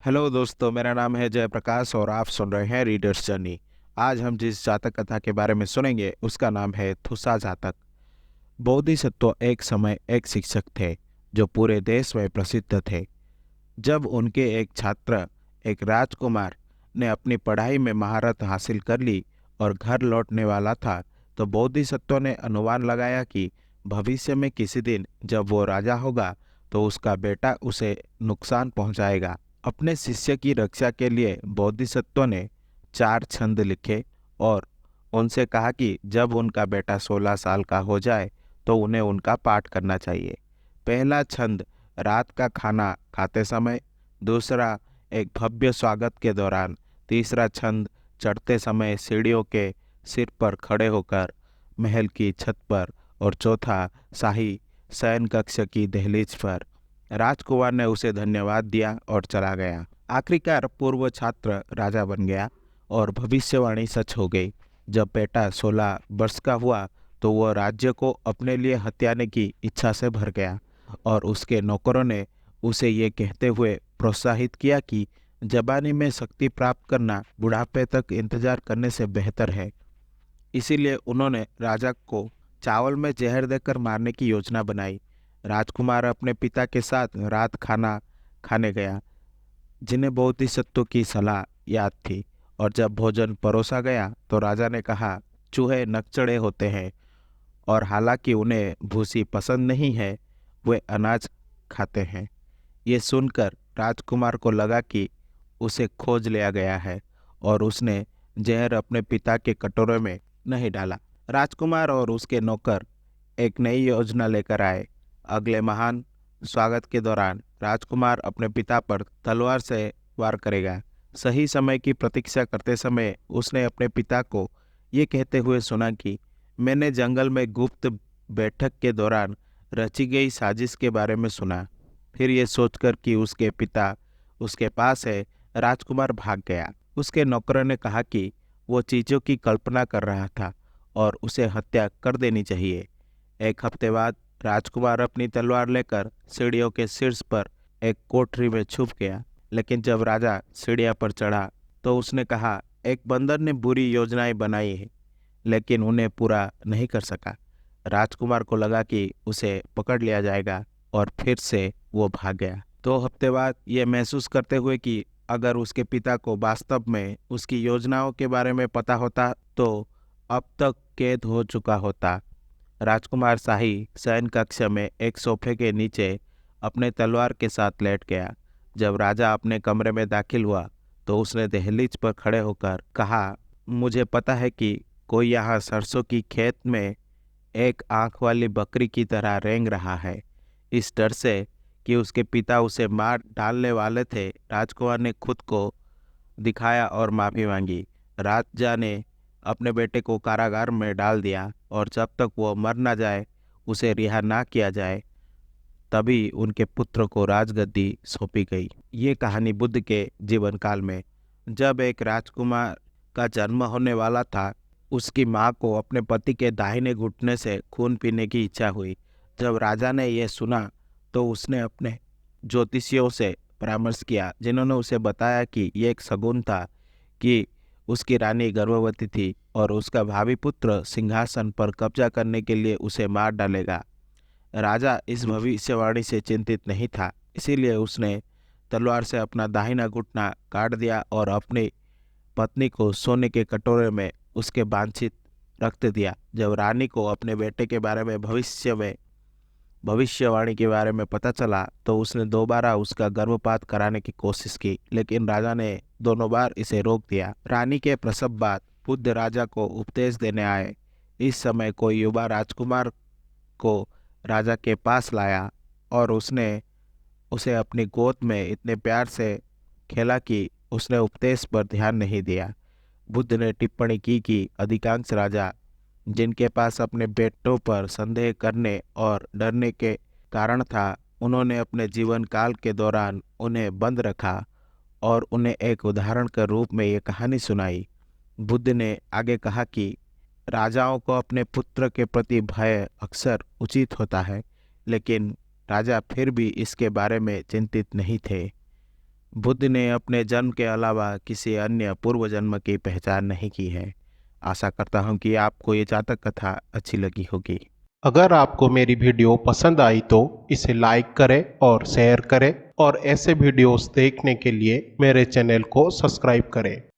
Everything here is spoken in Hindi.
हेलो दोस्तों, मेरा नाम है जयप्रकाश और आप सुन रहे हैं रीडर्स जर्नी। आज हम जिस जातक कथा के बारे में सुनेंगे उसका नाम है थुसा जातक। बोधिसत्व एक समय एक शिक्षक थे जो पूरे देश में प्रसिद्ध थे। जब उनके एक छात्र, एक राजकुमार, ने अपनी पढ़ाई में महारत हासिल कर ली और घर लौटने वाला था, तो बोधिसत्व ने अनुमान लगाया कि भविष्य में किसी दिन जब वो राजा होगा तो उसका बेटा उसे नुकसान पहुंचाएगा। अपने शिष्य की रक्षा के लिए बोधिसत्व ने 4 छंद लिखे और उनसे कहा कि जब उनका बेटा 16 साल का हो जाए तो उन्हें उनका पाठ करना चाहिए। पहला छंद रात का खाना खाते समय, दूसरा एक भव्य स्वागत के दौरान, तीसरा छंद चढ़ते समय सीढ़ियों के सिर पर खड़े होकर महल की छत पर, और चौथा शाही शयन कक्ष की दहलीज पर। राजकुमार ने उसे धन्यवाद दिया और चला गया। आखिरकार पूर्व छात्र राजा बन गया और भविष्यवाणी सच हो गई। जब बेटा 16 वर्ष का हुआ तो वह राज्य को अपने लिए हथियाने की इच्छा से भर गया और उसके नौकरों ने उसे ये कहते हुए प्रोत्साहित किया कि जवानी में शक्ति प्राप्त करना बुढ़ापे तक इंतजार करने से बेहतर है। इसीलिए उन्होंने राजा को चावल में जहर देकर मारने की योजना बनाई। राजकुमार अपने पिता के साथ रात खाना खाने गया, जिन्हें बोधिसत्व की सलाह याद थी। और जब भोजन परोसा गया तो राजा ने कहा, चूहे नकचढ़े होते हैं और हालांकि उन्हें भूसी पसंद नहीं है, वे अनाज खाते हैं। ये सुनकर राजकुमार को लगा कि उसे खोज लिया गया है और उसने जहर अपने पिता के कटोरे में नहीं डाला। राजकुमार और उसके नौकर एक नई योजना लेकर आए। अगले महान स्वागत के दौरान राजकुमार अपने पिता पर तलवार से वार करेगा। सही समय की प्रतीक्षा करते समय उसने अपने पिता को ये कहते हुए सुना कि मैंने जंगल में गुप्त बैठक के दौरान रची गई साजिश के बारे में सुना। फिर ये सोचकर कि उसके पिता उसके पास है, राजकुमार भाग गया। उसके नौकरों ने कहा कि वो चीज़ों की कल्पना कर रहा था और उसे हत्या कर देनी चाहिए। एक हफ्ते बाद राजकुमार अपनी तलवार लेकर सीढ़ियों के शीर्ष पर एक कोठरी में छुप गया। लेकिन जब राजा सीढ़ियों पर चढ़ा तो उसने कहा, एक बंदर ने बुरी योजनाएं बनाई है लेकिन उन्हें पूरा नहीं कर सका। राजकुमार को लगा कि उसे पकड़ लिया जाएगा और फिर से वो भाग गया। 2 हफ्ते बाद ये महसूस करते हुए कि अगर उसके पिता को वास्तव में उसकी योजनाओं के बारे में पता होता तो अब तक कैद हो चुका होता। राजकुमार शाही शयन कक्ष में एक सोफे के नीचे अपने तलवार के साथ लेट गया। जब राजा अपने कमरे में दाखिल हुआ तो उसने दहलीज पर खड़े होकर कहा, मुझे पता है कि कोई यहाँ सरसों की खेत में एक आंख वाली बकरी की तरह रेंग रहा है। इस डर से कि उसके पिता उसे मार डालने वाले थे, राजकुमार ने खुद को दिखाया और माफी मांगी। राजा ने अपने बेटे को कारागार में डाल दिया और जब तक वो मर ना जाए, उसे रिहा ना किया जाए, तभी उनके पुत्र को राजगद्दी सौंपी गई। ये कहानी बुद्ध के जीवन काल में, जब एक राजकुमार का जन्म होने वाला था, उसकी माँ को अपने पति के दाहिने घुटने से खून पीने की इच्छा हुई। जब राजा ने यह सुना तो उसने अपने ज्योतिषियों से परामर्श किया, जिन्होंने उसे बताया कि ये एक शगुन था कि उसकी रानी गर्भवती थी और उसका भावी पुत्र सिंहासन पर कब्जा करने के लिए उसे मार डालेगा। राजा इस भविष्यवाणी से चिंतित नहीं था, इसीलिए उसने तलवार से अपना दाहिना घुटना काट दिया और अपनी पत्नी को सोने के कटोरे में उसके वांछित रख दिया। जब रानी को अपने बेटे के बारे में भविष्यवाणी के बारे में पता चला तो उसने दोबारा उसका गर्भपात कराने की कोशिश की, लेकिन राजा ने दोनों बार इसे रोक दिया। रानी के प्रसव बाद बुद्ध राजा को उपदेश देने आए। इस समय कोई युवा राजकुमार को राजा के पास लाया और उसने उसे अपनी गोद में इतने प्यार से खेला कि उसने उपदेश पर ध्यान नहीं दिया। बुद्ध ने टिप्पणी की कि अधिकांश राजा, जिनके पास अपने बेटों पर संदेह करने और डरने के कारण था, उन्होंने अपने जीवन काल के दौरान उन्हें बंद रखा और उन्हें एक उदाहरण के रूप में ये कहानी सुनाई। बुद्ध ने आगे कहा कि राजाओं को अपने पुत्र के प्रति भय अक्सर उचित होता है, लेकिन राजा फिर भी इसके बारे में चिंतित नहीं थे। बुद्ध ने अपने जन्म के अलावा किसी अन्य पूर्व जन्म की पहचान नहीं की है। आशा करता हूँ कि आपको ये जातक कथा अच्छी लगी होगी। अगर आपको मेरी वीडियो पसंद आई तो इसे लाइक करें और शेयर करें और ऐसे वीडियोस देखने के लिए मेरे चैनल को सब्सक्राइब करें।